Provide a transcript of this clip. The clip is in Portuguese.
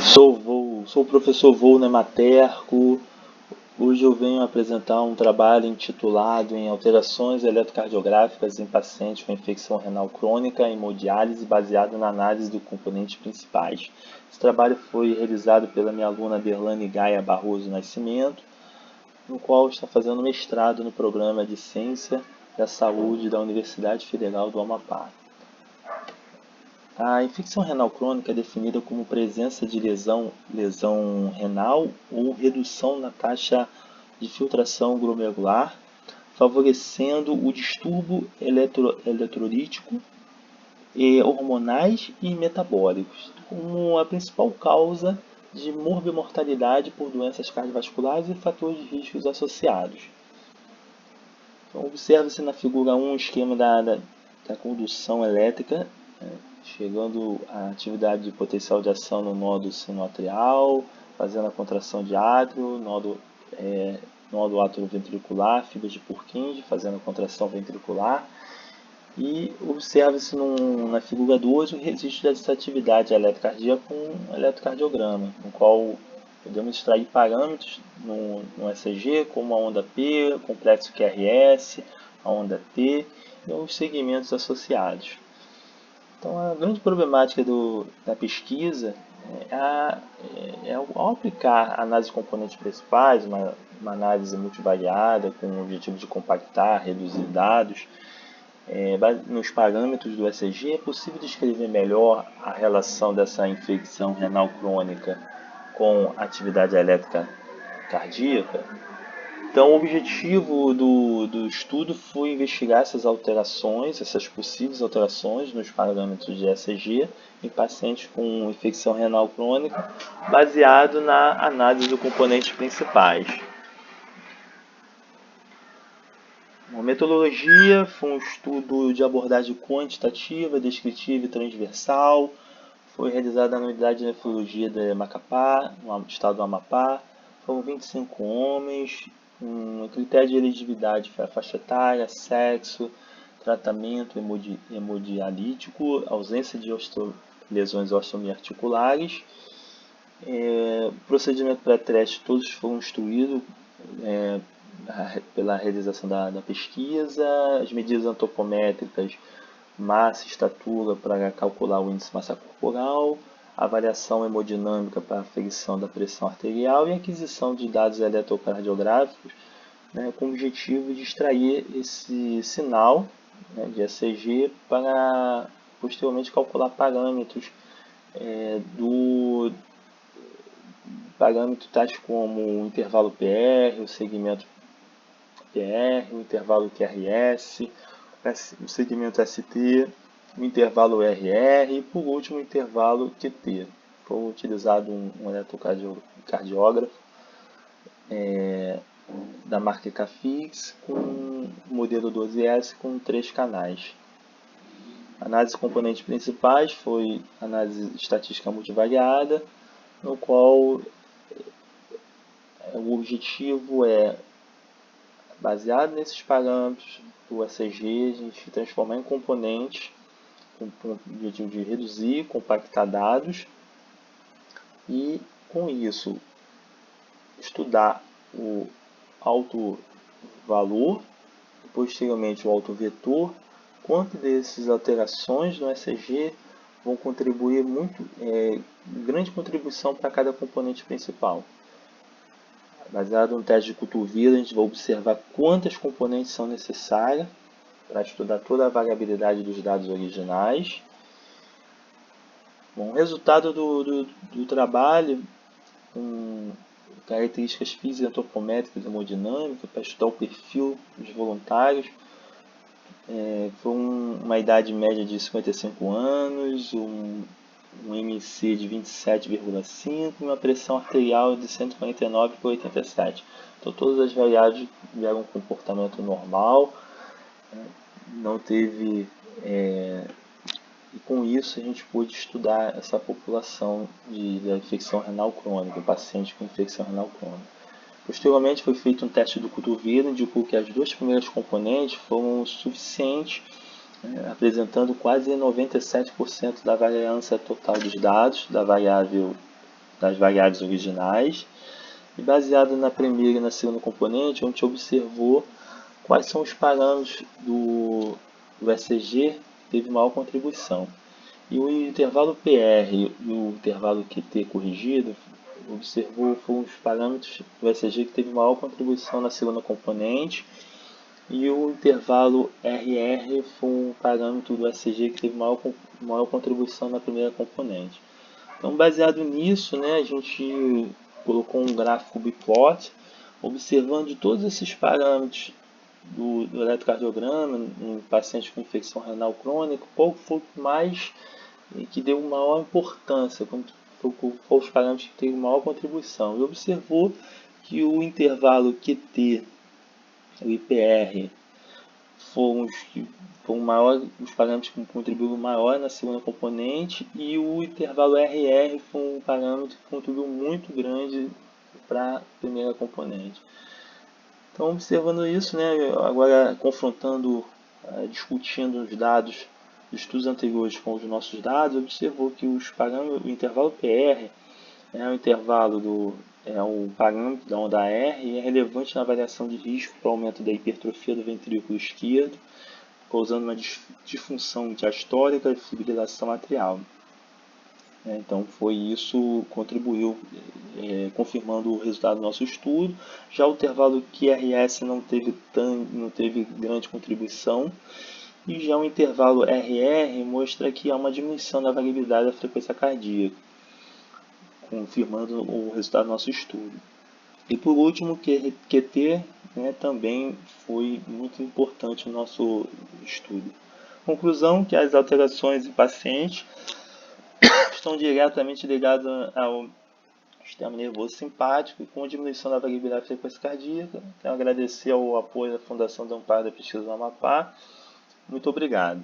Sou o professor Volner Materco. Hoje eu venho apresentar um trabalho intitulado em alterações eletrocardiográficas em pacientes com infecção renal crônica e hemodiálise baseado na análise dos componentes principais. Esse trabalho foi realizado pela minha aluna Berlane Gaia Barroso Nascimento, no qual está fazendo mestrado no programa de Ciência da Saúde da Universidade Federal do Amapá. A infecção renal crônica é definida como presença de lesão renal ou redução na taxa de filtração glomerular, favorecendo o distúrbio eletrolítico, hormonais e metabólicos, como a principal causa de morbimortalidade por doenças cardiovasculares e fatores de riscos associados. Então, observa-se na figura 1 o esquema da condução elétrica, chegando à atividade de potencial de ação no nódulo sinoatrial, fazendo a contração de átrio, nódulo atrioventricular, fibras de Purkinje, fazendo a contração ventricular. E observa-se na figura 2 o registro dessa atividade eletrocardíaca com um eletrocardiograma, no qual podemos extrair parâmetros no ECG, como a onda P, o complexo QRS, a onda T e os segmentos associados. Então, a grande problemática da pesquisa ao aplicar a análise de componentes principais, uma análise multivariada com o objetivo de compactar, reduzir dados, nos parâmetros do ECG, é possível descrever melhor a relação dessa infecção renal crônica com atividade elétrica cardíaca. Então, o objetivo do estudo foi investigar essas possíveis alterações nos parâmetros de ECG em pacientes com infecção renal crônica, baseado na análise dos componentes principais. A metodologia foi um estudo de abordagem quantitativa, descritiva e transversal. Foi realizada na unidade de nefrologia de Macapá, no estado do Amapá. Foram 25 homens. Um critério de elegibilidade foi a faixa etária, sexo, tratamento hemodialítico, ausência de lesões osteomiarticulares. Procedimento pré-teste, todos foram instruídos pela realização da pesquisa. As medidas antropométricas, massa e estatura para calcular o índice de massa corporal, avaliação hemodinâmica para aferição da pressão arterial e aquisição de dados eletrocardiográficos, com o objetivo de extrair esse sinal de ECG para posteriormente calcular parâmetros parâmetros tais como o intervalo PR, o segmento PR, o intervalo QRS, o segmento ST, o intervalo RR e, por último, o intervalo QT. Foi utilizado um eletrocardiógrafo da marca Cafix com modelo 12S com 3 canais. A análise de componentes principais foi análise estatística multivariada, no qual o objetivo baseado nesses parâmetros do ECG, a gente transformar em componentes com o objetivo de reduzir, compactar dados e, com isso, estudar o alto valor e, posteriormente, o alto vetor, quanto dessas alterações no ECG vão contribuir grande contribuição para cada componente principal. Baseado no teste de cotovelo, a gente vai observar quantas componentes são necessárias para estudar toda a variabilidade dos dados originais. Bom, o resultado do trabalho, com características físicas, antropométricas e hemodinâmicas, para estudar o perfil dos voluntários, foi uma idade média de 55 anos, um MC de 27,5 e uma pressão arterial de 149 por 87. Então, todas as variáveis tiveram um comportamento normal, não teve... E com isso a gente pôde estudar essa população da infecção renal crônica, paciente com infecção renal crônica. Posteriormente foi feito um teste do cotovelo, indicou que as duas primeiras componentes foram suficientes, apresentando quase 97% da variância total dos dados, da variável das variáveis originais. E baseado na primeira e na segunda componente, a gente observou quais são os parâmetros do ECG que teve maior contribuição. E o intervalo PR e o intervalo QT corrigido observou foram os parâmetros do ECG que teve maior contribuição na segunda componente, e o intervalo RR foi um parâmetro do ECG que teve maior contribuição na primeira componente. Então, baseado nisso, né, a gente colocou um gráfico biplot, observando todos esses parâmetros do eletrocardiograma em pacientes com infecção renal crônica, qual foi mais que deu maior importância, qual os parâmetros que teve maior contribuição. E observou que o intervalo QT, o IPR, foram os parâmetros que contribuíram maior na segunda componente, e o intervalo RR foi um parâmetro que contribuiu muito grande para a primeira componente. Então, observando isso, né, agora confrontando, discutindo os dados dos estudos anteriores com os nossos dados, observou que o intervalo PR é o parâmetro da onda R e é relevante na variação de risco para o aumento da hipertrofia do ventrículo esquerdo, causando uma disfunção diastólica e fibrilação atrial. Então, isso contribuiu, confirmando o resultado do nosso estudo. Já o intervalo QRS não teve grande contribuição, e já o intervalo RR mostra que há uma diminuição da variabilidade da frequência cardíaca, confirmando o resultado do nosso estudo. E por último, o QT, né, também foi muito importante no nosso estudo. Conclusão: que as alterações em pacientes estão diretamente ligadas ao sistema nervoso simpático, com diminuição da variabilidade da frequência cardíaca. Quero agradecer ao apoio da Fundação do Amparo da Pesquisa do Amapá. Muito obrigado.